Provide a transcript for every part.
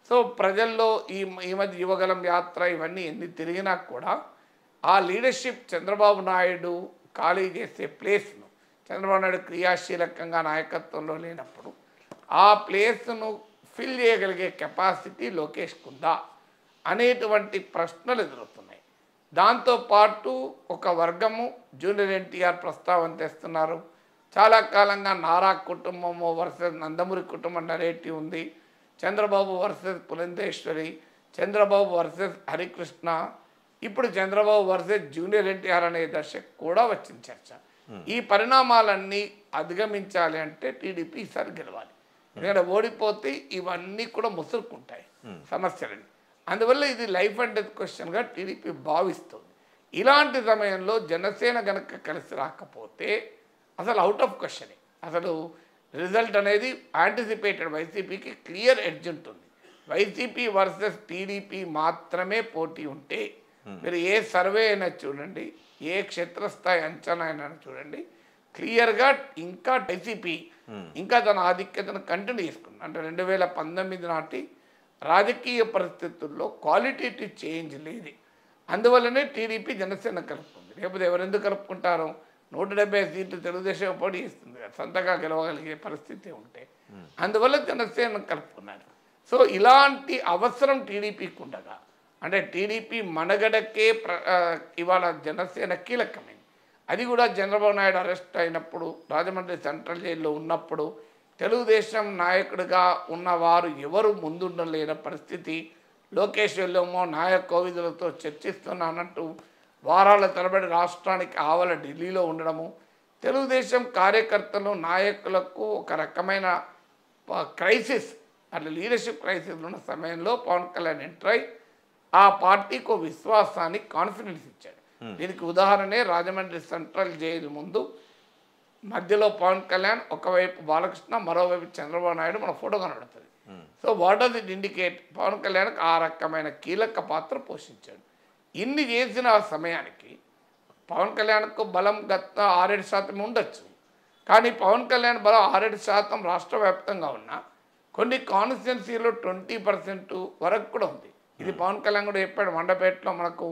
So ప్రజల్లో ఈ మధ్య యువగలం యాత్ర ఇవన్నీ ఎన్ని తిరిగినా కూడా ఆ లీడర్షిప్ చంద్రబాబు నాయుడు ఖాళీ చేసే ప్లేస్ను చంద్రబాబు నాయుడు క్రియాశీలకంగా నాయకత్వంలో లేనప్పుడు ఆ ప్లేస్ను ఫిల్ చేయగలిగే కెపాసిటీ లోకేష్కుందా అనేటువంటి ప్రశ్నలు ఎదురవుతున్నాయి. దాంతోపాటు ఒక వర్గము జూనియర్ ఎన్టీఆర్ ప్రస్తావన తెస్తున్నారు. చాలా కాలంగా నారా కుటుంబము వర్సెస్ నందమూరి కుటుంబం నరేటివ్ ఉంది. చంద్రబాబు వర్సెస్ పురంధేశ్వరి, చంద్రబాబు వర్సెస్ హరికృష్ణ, ఇప్పుడు చంద్రబాబు వర్సెస్ జూనియర్ ఎన్టీఆర్ అనే దశ కూడా వచ్చింది చర్చ. ఈ పరిణామాలన్నీ అధిగమించాలి అంటే టీడీపీ ఈసారి గెలవాలి. ఎందుకంటే ఓడిపోతే ఇవన్నీ కూడా ముసురుకుంటాయి సమస్యలని. అందువల్ల ఇది లైఫ్ అండ్ డెత్ క్వశ్చన్గా టీడీపీ భావిస్తుంది. ఇలాంటి సమయంలో జనసేన గనక కలిసి రాకపోతే అసలు అవుట్ ఆఫ్ క్వశ్చన్. అసలు రిజల్ట్ అనేది యాంటిసిపేటెడ్. వైసీపీకి క్లియర్ ఎడ్జ్ ఉంటుంది. వైసీపీ వర్సెస్ టీడీపీ మాత్రమే పోటీ ఉంటే మీరు ఏ సర్వే అయినా చూడండి, ఏ క్షేత్రస్థాయి అంచనా అయినా చూడండి, క్లియర్గా ఇంకా వైసీపీ ఇంకా తన ఆధిక్యతను కంటిన్యూ చేసుకుంది. అంటే 2019 నాటి రాజకీయ పరిస్థితుల్లో క్వాలిటేటివ్ చేంజ్ లేదు. అందువల్లనే టీడీపీ జనసేన కలుపుకుంది. లేకపోతే ఎవరెందుకు కలుపుకుంటారో 170 సీట్లు తెలుగుదేశం పోటీ ఇస్తుంది, సొంతగా గెలవగలిగే పరిస్థితి ఉంటే. అందువల్ల జనసేన కలుపుకున్నారు. సో ఇలాంటి అవసరం టీడీపీకి ఉండగా, అంటే టీడీపీ మనగడకే ఇవాళ జనసేన కీలకమైంది. అది కూడా చంద్రబాబు నాయుడు అరెస్ట్ అయినప్పుడు, రాజమండ్రి సెంట్రల్ జైల్లో ఉన్నప్పుడు తెలుగుదేశం నాయకుడిగా ఉన్నవారు ఎవరు ముందుండలేని పరిస్థితి. లోకేష్ వెళ్ళేమో నాయక కోవిదులతో చర్చిస్తున్నానంటూ వారాల తరబడి రాష్ట్రానికి ఆవల ఢిల్లీలో ఉండడము, తెలుగుదేశం కార్యకర్తలు నాయకులకు ఒక రకమైన క్రైసిస్, అట్లా లీడర్షిప్ క్రైసిస్ ఉన్న సమయంలో పవన్ కళ్యాణ్ ఎంటర్ అయి ఆ పార్టీకి విశ్వాసాన్ని కాన్ఫిడెన్స్ ఇచ్చాడు. దీనికి ఉదాహరణే రాజమండ్రి సెంట్రల్ జైలు ముందు మధ్యలో పవన్ కళ్యాణ్, ఒకవైపు బాలకృష్ణ, మరోవైపు చంద్రబాబు నాయుడు మన ఫోటో కనబడుతుంది. So what does it indicate? Pawan కళ్యాణ్కి ఆ రకమైన కీలక పాత్ర పోషించాడు. ఇన్ని చేసిన సమయానికి పవన్ కళ్యాణ్కు బలం గత 6-7% ఉండొచ్చు. కానీ పవన్ కళ్యాణ్ బలం 6-7% రాష్ట్ర వ్యాప్తంగా ఉన్న కొన్ని కాన్స్టిట్యున్సీలో 20% వరకు కూడా ఉంది. ఇది పవన్ కళ్యాణ్ కూడా చెప్పాడు. మండపేటలో మనకు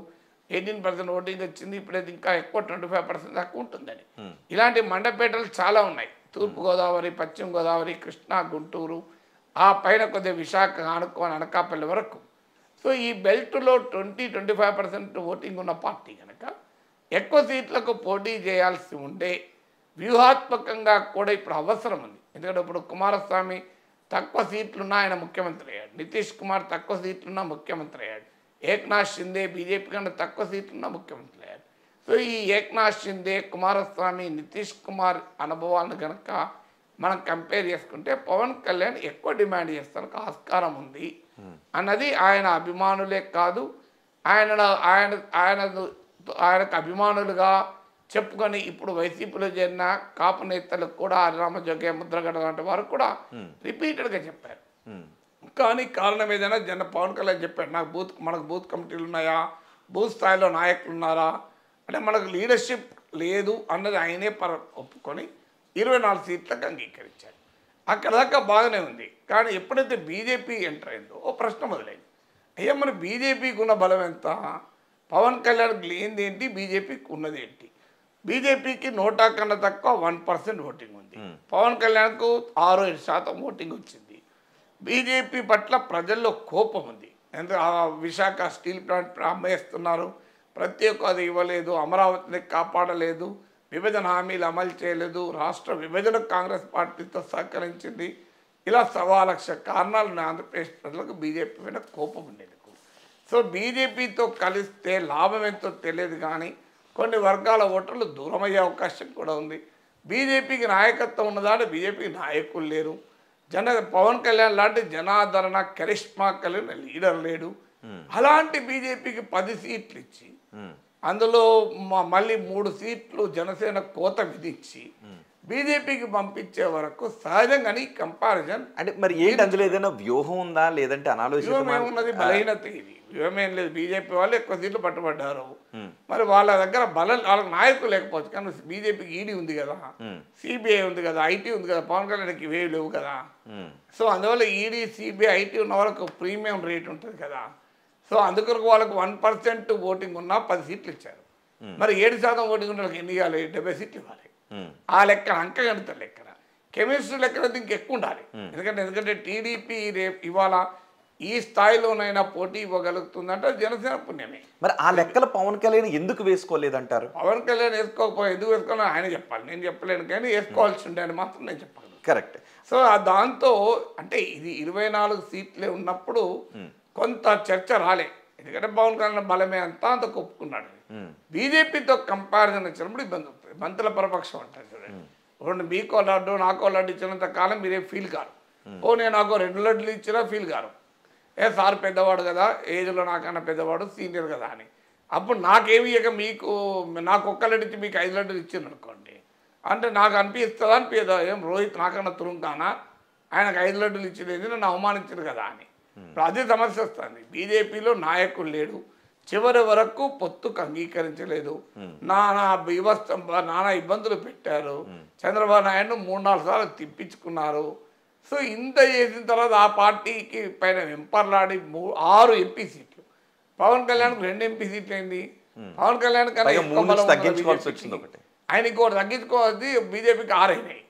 18% ఓటింగ్ వచ్చింది, ఇప్పుడు అది ఇంకా ఎక్కువ 25% దాకా ఉంటుందని. ఇలాంటి మండపేటలు చాలా ఉన్నాయి. తూర్పుగోదావరి, పశ్చిమ గోదావరి, కృష్ణా, గుంటూరు, ఆ పైన కొద్దిగా విశాఖ ఆనుకోని అనకాపల్లి వరకు. సో ఈ బెల్ట్లో 20-25% ఓటింగ్ ఉన్న పార్టీ కనుక ఎక్కువ సీట్లకు పోటీ చేయాల్సి ఉండే వ్యూహాత్మకంగా కూడా ఇప్పుడు అవసరం ఉంది. ఎందుకంటే ఇప్పుడు కుమారస్వామి తక్కువ సీట్లున్నా ఆయన ముఖ్యమంత్రి అయ్యాడు, నితీష్ కుమార్ తక్కువ సీట్లున్నా ముఖ్యమంత్రి అయ్యాడు, ఏక్నాథ్ షిందే బీజేపీ కన్నా తక్కువ సీట్లున్నా ముఖ్యమంత్రి అయ్యాడు. సో ఈ ఏక్నాథ్ షిందే, కుమారస్వామి, నితీష్ కుమార్ అనుభవాలను కనుక మనం కంపేర్ చేసుకుంటే పవన్ కళ్యాణ్ ఎక్కువ డిమాండ్ చేస్తానికి ఆస్కారం ఉంది అన్నది ఆయన అభిమానులే కాదు, ఆయనకు అభిమానులుగా చెప్పుకొని ఇప్పుడు వైసీపీలో చేరిన కాపు నేతలకు కూడా హరిరామజోగే, ముద్రగడ లాంటి వారు కూడా రిపీటెడ్గా చెప్పారు. కానీ కారణం ఏదైనా పవన్ కళ్యాణ్ చెప్పాడు, మనకు బూత్ కమిటీలు ఉన్నాయా, బూత్ స్థాయిలో నాయకులు ఉన్నారా అంటే మనకు లీడర్షిప్ లేదు అన్నది ఆయనే ఒప్పుకొని 24 సీట్లకు అంగీకరించాడు. అక్కడ దాకా బాగానే ఉంది. కానీ ఎప్పుడైతే బీజేపీ ఎంటర్ అయిందో ఓ ప్రశ్న మొదలైంది. అయ్యా మన బీజేపీకి ఉన్న బలం ఎంత, పవన్ కళ్యాణ్కి లేనిది ఏంటి, బీజేపీకి ఉన్నది ఏంటి? బీజేపీకి 100 కన్నా తక్కువ 1% ఓటింగ్ ఉంది, పవన్ కళ్యాణ్కు 6-7% ఓటింగ్ వచ్చింది. బీజేపీ పట్ల ప్రజల్లో కోపం ఉంది. ఎందుకంటే విశాఖ స్టీల్ ప్లాంట్ అమ్మేస్తున్నారు, ప్రతి ఒక్క అది ఇవ్వలేదు, అమరావతిని కాపాడలేదు, విభజన హామీలు అమలు చేయలేదు, రాష్ట్ర విభజనకు కాంగ్రెస్ పార్టీతో సహకరించింది. ఇలా 1,00,000 కారణాలు ఆంధ్రప్రదేశ్ ప్రజలకు బీజేపీ మీద కోపం ఉండేది. సో బీజేపీతో కలిస్తే లాభం ఎంతో తెలియదు, కానీ కొన్ని వర్గాల ఓటర్లు దూరమయ్యే అవకాశం కూడా ఉంది. బీజేపీకి నాయకత్వం ఉన్నదా అంటే బీజేపీకి నాయకులు లేరు. పవన్ కళ్యాణ్ లాంటి జనాదరణ కరిష్మా కలిగిన లీడర్ లేడు. అలాంటి బీజేపీకి 10 సీట్లు ఇచ్చి అందులో మళ్ళీ 3 సీట్లు జనసేన కోత విధించి బీజేపీకి పంపించే వరకు సహజంగానే కంపారిజన్ అంటే మరి ఏంటి, అందులో ఏదైనా వ్యూహం ఉందా లేదంటే అనాలోచిత ఉన్నది బలహీనత ఇది. ఏమేం లేదు, బీజేపీ వాళ్ళు ఎక్కువ సీట్లు పట్టుబడ్డారు. మరి వాళ్ళ దగ్గర బలం, వాళ్ళకి నాయకులు లేకపోవచ్చు, కానీ బీజేపీకి ఈడీ ఉంది కదా, సిబిఐ ఉంది కదా, ఐటీ ఉంది కదా, పవన్ కళ్యాణ్కి ఇవేవి లేవు కదా. సో అందువల్ల ఈడీ, సిబిఐ, ఐటీ ఉన్న వాళ్ళకు ప్రీమియం రేట్ ఉంటుంది కదా. సో అందుకొరకు వాళ్ళకు 1% ఓటింగ్ ఉన్నా 10 సీట్లు ఇచ్చారు. మరి 7% ఓటింగ్ ఉన్న వాళ్ళకి ఎన్ని ఇవ్వాలి? 70 సీట్లు ఇవ్వాలి. ఆ లెక్క అంకగణిత లెక్కన, కెమిస్ట్రీ లెక్కన ఇంకెక్కువ ఉండాలి. ఎందుకంటే టీడీపీ రేపు ఇవాళ ఈ స్థాయిలోనైనా పోటీ ఇవ్వగలుగుతుందంటే జనసేన పుణ్యమే. మరి ఆ లెక్కలు పవన్ కళ్యాణ్ ఎందుకు వేసుకోలేదంటారు? పవన్ కళ్యాణ్ వేసుకోకపోయి ఎందుకు వేసుకోవాలని ఆయన చెప్పాలి, నేను చెప్పలేను. కానీ వేసుకోవాల్సి ఉండే అని మాత్రం నేను చెప్పగలను. కరెక్ట్. సో దాంతో అంటే ఇది 24 సీట్లే ఉన్నప్పుడు కొంత చర్చ రాలే. ఎందుకంటే పవన్ కళ్యాణ్ బలమే అంత ఒప్పుకున్నాడు. బీజేపీతో కంపారిజన్ వచ్చినప్పుడు ఇబ్బంది అవుతుంది. మంత్రుల పరపక్షం అంటారు చూడండి. రెండు మీకో లడ్డు నాకో లడ్డు ఇచ్చినంత కాలం మీరేం ఫీల్ కారు. నేను నాకో 2 లడ్డులు ఇచ్చినా ఫీల్ కారు. సార్ పెద్దవాడు కదా, ఏజ్లో నాకన్నా పెద్దవాడు, సీనియర్ కదా అని. అప్పుడు నాకేమి ఇక మీకు నాకు 1 లడ్డు ఇచ్చి మీకు 5 లడ్డులు ఇచ్చింది అనుకోండి, అంటే నాకు అనిపిస్తుందా అనిపించదా? ఏం రోహిత్ నాకన్నా తురుంకానా, ఆయనకు 5 లడ్డులు ఇచ్చింది నన్ను అవమానించరు కదా అని. ఇప్పుడు అదే సమస్య వస్తుంది. బీజేపీలో నాయకుడు లేడు, చివరి వరకు పొత్తుకు అంగీకరించలేదు, నానా ఇబ్బందులు పెట్టారు. చంద్రబాబు నాయుడు 3-4 సార్లు తిప్పించుకున్నారు. సో ఇంత చేసిన తర్వాత ఆ పార్టీకి పైన వెంపర్లాడి 6 ఎంపీ సీట్లు, పవన్ కళ్యాణ్కి 2 ఎంపీ సీట్లు అయింది. పవన్ కళ్యాణ్ కన్నా ఆయనకి ఒకటి తగ్గించుకోవాలి, బీజేపీకి 6 అయినాయి.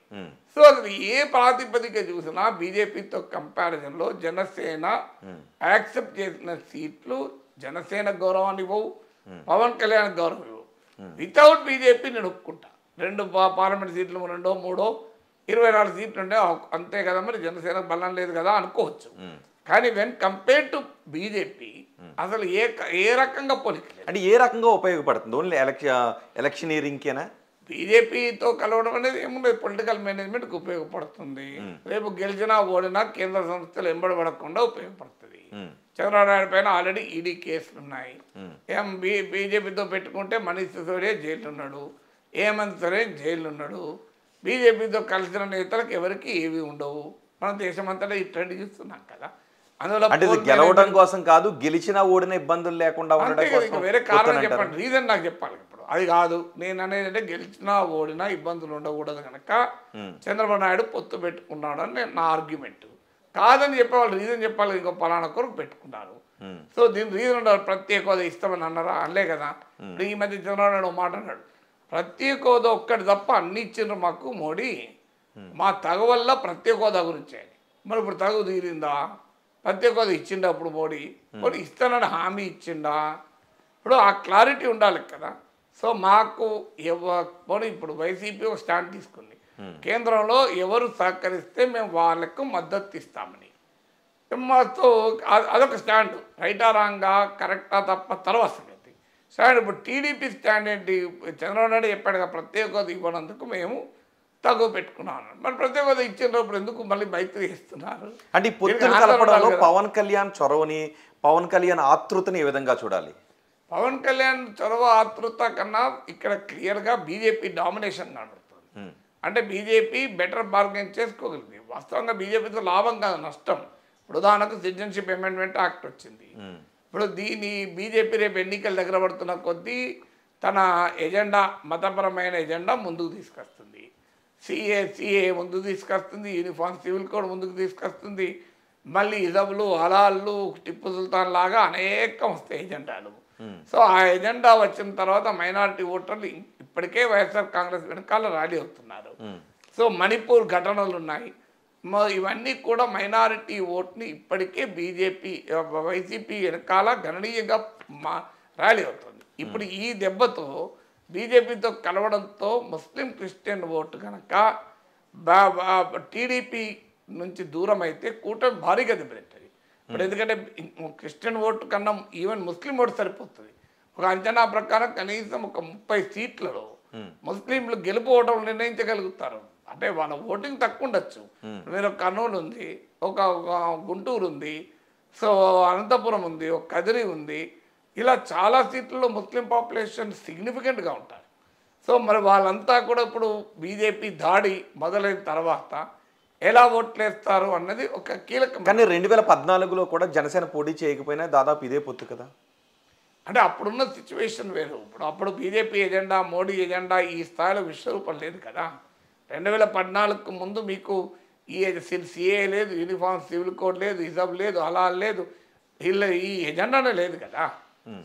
సో అసలు ఏ ప్రాతిపదిక చూసినా బీజేపీతో కంపారిజన్లో జనసేన యాక్సెప్ట్ చేసిన సీట్లు జనసేన గౌరవాన్ని ఇవ్వవు, పవన్ కళ్యాణ్ గౌరవం ఇవ్వవు. వితౌట్ బీజేపీ నేను ఒప్పుకుంటా. 2 పార్లమెంట్ సీట్లు 2, 3, 24 సీట్లు ఉంటే అంతే కదా, మరి జనసేన బలం లేదు కదా అనుకోవచ్చు. కానీ వెన్ కంపేర్ టు బీజేపీ అసలు ఏ రకంగా పోలికలేదు. అంటే ఏ రకంగా ఉపయోగపడుతుంది? ఓన్లీ ఎలక్షనీరింగ్కేనా? బీజేపీతో కలవడం అనేది ఏముండదు, పొలిటికల్ మేనేజ్మెంట్కి ఉపయోగపడుతుంది. రేపు గెలిచినా ఓడినా కేంద్ర సంస్థలు ఎంబడబడకుండా ఉపయోగపడుతుంది. చంద్రబాబు నాయుడు పైన ఆల్రెడీ ఈడీ కేసులు ఉన్నాయి. బీజేపీతో పెట్టుకుంటే మనీష్ సిసోడియా జైలు ఉన్నాడు, హేమంత్ సోరెన్ జైలు ఉన్నాడు. బీజేపీతో కలిసిన నేతలకు ఎవరికి ఏవి ఉండవు. మన దేశం అంతటా ఈ ట్రెండ్ చూస్తున్నాం కదా. అందులో గెలవడం కోసం కాదు, గెలిచినా ఓడిన ఇబ్బందులు లేకుండా వేరే కారణం చెప్పండి, రీజన్ నాకు చెప్పాలి. ఇప్పుడు అది కాదు నేను అనేది, అంటే గెలిచినా ఓడినా ఇబ్బందులు ఉండకూడదు కనుక చంద్రబాబు నాయుడు పొత్తు పెట్టుకున్నాడు అని నా ఆర్గ్యుమెంట్. కాదని చెప్పేవాళ్ళు రీజన్ చెప్పాలి, ఇంకో పలానా కొరకు పెట్టుకున్నారు. సో దీని రీజన్ ఉండాలి. ప్రత్యేక హోదా ఇస్తామని అన్నారా? అనలే కదా. ఈ మధ్య చంద్రబాబు నాయుడు మాట అన్నాడు, ప్రత్యేక హోదా ఒక్కటి తప్ప అన్ని ఇచ్చిండ్రు మాకు మోడీ, మా తగ వల్ల ప్రత్యేక హోదా గురించి. మరి ఇప్పుడు తగు తీరిందా? ప్రత్యేక హోదా ఇచ్చిండా అప్పుడు మోడీ ఇస్తానని హామీ ఇచ్చిండా? ఇప్పుడు ఆ క్లారిటీ ఉండాలి కదా. సో మాకు ఇప్పుడు వైసీపీ ఒక స్టాండ్ తీసుకుంది, కేంద్రంలో ఎవరు సహకరిస్తే మేము వాళ్ళకు మద్దతు ఇస్తామని. మాతో అదొక స్టాండ్, రైటా రాంగా కరెక్టా తప్ప తర్వాత సంగతి. స్టాండ్ ఇప్పుడు టీడీపీ స్టాండ్ ఏంటి? చంద్రబాబు నాయుడు చెప్పాడు కదా, ప్రత్యేక హోదా ఇవ్వనందుకు మేము తగ్గు పెట్టుకున్నాను. మరి ప్రత్యేక హోదా ఇచ్చినప్పుడు ఎందుకు మళ్ళీ బయట చేస్తున్నారు? అంటే పవన్ కళ్యాణ్ చొరవని, పవన్ కళ్యాణ్ ఆతృతని ఏ విధంగా చూడాలి? పవన్ కళ్యాణ్ చొరవ ఆతృత కన్నా ఇక్కడ క్లియర్గా బీజేపీ డామినేషన్ కనబడుతుంది. అంటే బీజేపీ బెటర్ బార్గెన్ చేసుకోగలిగింది. వాస్తవంగా బీజేపీతో లాభం కాదు, నష్టం. ఇప్పుడు ఉదాహరణకు సిటిజన్షిప్ అమెండ్మెంట్ యాక్ట్ వచ్చింది. ఇప్పుడు దీని బీజేపీ రేపు ఎన్నికలు దగ్గర పడుతున్న కొద్దీ తన ఎజెండా, మతపరమైన ఎజెండా ముందుకు తీసుకొస్తుంది. సిఏ ముందుకు తీసుకొస్తుంది, యూనిఫామ్ సివిల్ కోడ్ ముందుకు తీసుకొస్తుంది. మళ్ళీ ఇజబులు, హలాళ్ళు, టిప్పు సుల్తాన్ లాగా అనేకం వస్తాయి ఎజెండాలు. సో ఆ ఎజెండా వచ్చిన తర్వాత మైనారిటీ ఓటర్లు ఇప్పటికే వైఎస్ఆర్ కాంగ్రెస్ వెనకాల ర్యాలీ అవుతున్నారు. సో మణిపూర్ ఘటనలు ఉన్నాయి. ఇవన్నీ కూడా మైనారిటీ ఓట్ని ఇప్పటికే వైసీపీ వెనకాల గణనీయంగా ర్యాలీ అవుతుంది. ఇప్పుడు ఈ దెబ్బతో బీజేపీతో కలవడంతో ముస్లిం క్రిస్టియన్ ఓటు కనుక టీడీపీ నుంచి దూరం అయితే కూటమి భారీగా దెబ్బతింటుంది. ఇప్పుడు ఎందుకంటే క్రిస్టియన్ ఓటు కన్నా ఈవెన్ ముస్లిం ఓటు సరిపోతుంది. ఒక అంచనా ప్రకారం కనీసం ఒక 30 సీట్లలో ముస్లింలు గెలుపు ఓటర్లు నిర్ణయించగలుగుతారు. అంటే వాళ్ళ ఓటింగ్ తక్కువ ఉండొచ్చు. మీరు కర్నూలు ఉంది, ఒక గుంటూరు ఉంది, సో అనంతపురం ఉంది, ఒక కదిరి ఉంది, ఇలా చాలా సీట్లలో ముస్లిం పాపులేషన్ సిగ్నిఫికెంట్గా ఉంటారు. సో మరి వాళ్ళంతా కూడా ఇప్పుడు బీజేపీ దాడి మొదలైన తర్వాత ఎలా ఓట్లేస్తారు అన్నది ఒక కీలకం. కానీ 2014లో కూడా జనసేన పోటీ చేయకపోయినా దాదాపు ఇదే పొత్తు కదా. అంటే అప్పుడున్న సిచ్యువేషన్ వేరు. అప్పుడు బీజేపీ ఎజెండా, మోడీ ఎజెండా ఈ స్థాయిలో విశ్వరూపం లేదు కదా. 2014కు ముందు మీకు ఈ సిఏ లేదు, యూనిఫామ్ సివిల్ కోడ్ లేదు, హిజబ్ లేదు, హలాల్ లేదు, ఈ ఎజెండానే లేదు కదా.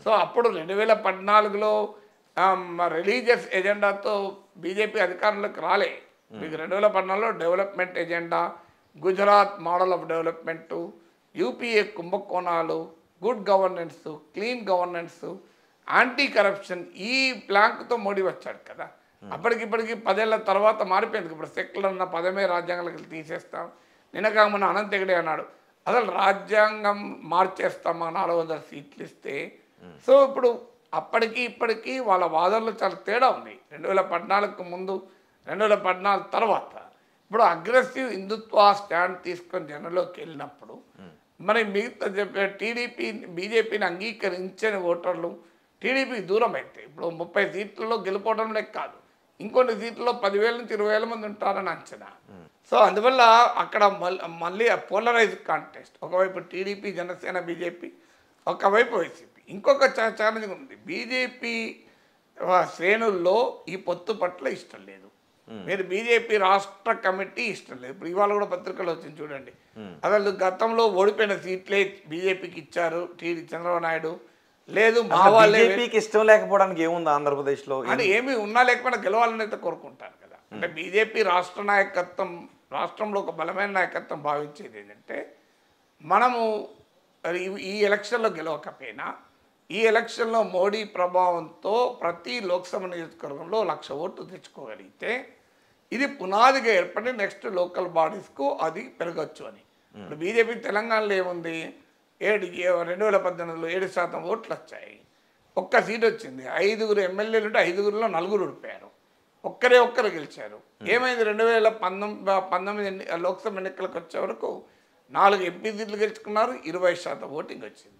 సో అప్పుడు 2014లో రిలీజియస్ ఎజెండాతో బీజేపీ అధికారంలోకి రాలే. మీకు 2014లో development agenda, Gujarat model of development, UPA కుంభకోణాలు, good governance, clean governance, anti corruption, ఈ ప్లాంక్తో మోడీ వచ్చాడు కదా. అప్పటికిప్పటికి 10 ఏళ్ల తర్వాత మారిపోయింది. ఇప్పుడు సెక్యులర్ అన్న పదమే రాజ్యాంగాలకు తీసేస్తాం. నిన్నగా మన అనంత హెగడే అన్నాడు అసలు రాజ్యాంగం మార్చేస్తామా 400 సీట్లు ఇస్తే. సో ఇప్పుడు అప్పటికి ఇప్పటికీ వాళ్ళ వాదనలో చాలా తేడా ఉంది. 2014కు ముందు, 2014 తర్వాత. ఇప్పుడు అగ్రెసివ్ హిందుత్వ స్టాండ్ తీసుకొని జనంలోకి వెళ్ళినప్పుడు మరి మిగతా టీడీపీ బీజేపీని అంగీకరించని ఓటర్లు టీడీపీకి దూరం అయితే ఇప్పుడు 30 సీట్లలో గెలుపోవడం లెక్క కాదు, ఇంకొన్ని సీట్లలో 10,000 నుంచి 20,000 మంది ఉంటారని అంచనా. సో అందువల్ల అక్కడ మళ్ళీ పోలరైజ్ కాంటెస్ట్, ఒకవైపు టీడీపీ, జనసేన, బీజేపీ, ఒకవైపు వైసీపీ. ఇంకొక ఛాలెంజ్ ఉంది. బీజేపీ శ్రేణుల్లో ఈ పొత్తు పట్ల ఇష్టం లేదు. మీరు బీజేపీ రాష్ట్ర కమిటీ ఇష్టం లేదు. ఇప్పుడు ఇవాళ కూడా పత్రికలు వచ్చింది చూడండి. అసలు గతంలో ఓడిపోయిన సీట్లే బీజేపీకి ఇచ్చారు చంద్రబాబు నాయుడు. లేదు మా వాళ్ళే. బీజేపీకి ఇష్టం లేకపోవడానికి ఏముంది ఆంధ్రప్రదేశ్లో? అంటే ఏమి ఉన్నా లేకపోయినా గెలవాలని అయితే కోరుకుంటారు కదా. అంటే బీజేపీ రాష్ట్ర నాయకత్వం, రాష్ట్రంలో ఒక బలమైన నాయకత్వం భావించేది ఏంటంటే మనము ఈ ఎలక్షన్లో గెలవకపోయినా ఈ ఎలక్షన్లో మోడీ ప్రభావంతో ప్రతి లోక్సభ నియోజకవర్గంలో 1,00,000 ఓట్లు తెచ్చుకోగలిగితే ఇది పునాదిగా ఏర్పడి నెక్స్ట్ లోకల్ బాడీస్కు అది పెరగచ్చు అని. ఇప్పుడు బీజేపీ తెలంగాణలో ఏముంది, 2018లో 7% ఓట్లు వచ్చాయి, ఒక్క సీట్ వచ్చింది. 5 ఎమ్మెల్యేలు ఉంటే 5లో 4 ఓడిపోయారు, ఒక్కరు గెలిచారు. ఏమైంది 2019 లోక్సభ ఎన్నికలకు వచ్చే వరకు 4 ఎంపీ సీట్లు గెలుచుకున్నారు, 20% ఓటింగ్ వచ్చింది.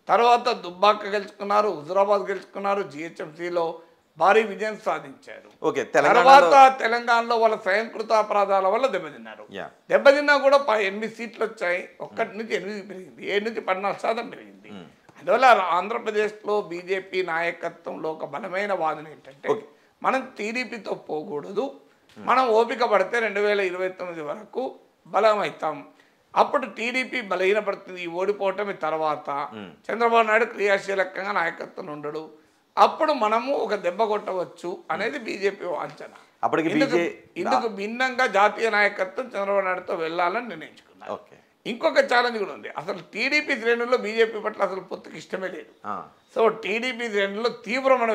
తర్వాత దుబ్బాక గెలుచుకున్నారు, హుజురాబాద్ గెలుచుకున్నారు, జిహెచ్ఎంసీలో భారీ విజయం సాధించారు. తర్వాత తెలంగాణలో వాళ్ళ స్వయంకృత అపరాధాల వల్ల దెబ్బతిన్నారు. దెబ్బతిన్నా కూడా 8 సీట్లు వచ్చాయి, 1 నుంచి 8 పెరిగింది, 7 నుంచి 14% పెరిగింది. అందువల్ల ఆంధ్రప్రదేశ్లో బీజేపీ నాయకత్వంలో ఒక బలమైన వాదన ఏంటంటే మనం టీడీపీతో పోకూడదు, మనం ఓపిక పడితే 2029 వరకు బలమవుతాం. అప్పుడు టీడీపీ బలహీనపడుతుంది. ఈ ఓడిపోవటం తర్వాత చంద్రబాబు నాయుడు క్రియాశీలకంగా నాయకత్వం ఉండడు, అప్పుడు మనము ఒక దెబ్బ కొట్టవచ్చు అనేది బీజేపీ అంచనా. ఇందుకు భిన్నంగా జాతీయ నాయకత్వం చంద్రబాబు నాయుడుతో వెళ్ళాలని నిర్ణయించుకున్నారు. ఇంకొక ఛాలెంజ్ కూడా ఉంది. అసలు టీడీపీ శ్రేణుల్లో బీజేపీ పట్ల అసలు పొత్తుకి ఇష్టమే లేదు. సో టీడీపీ శ్రేణుల్లో తీవ్రమైన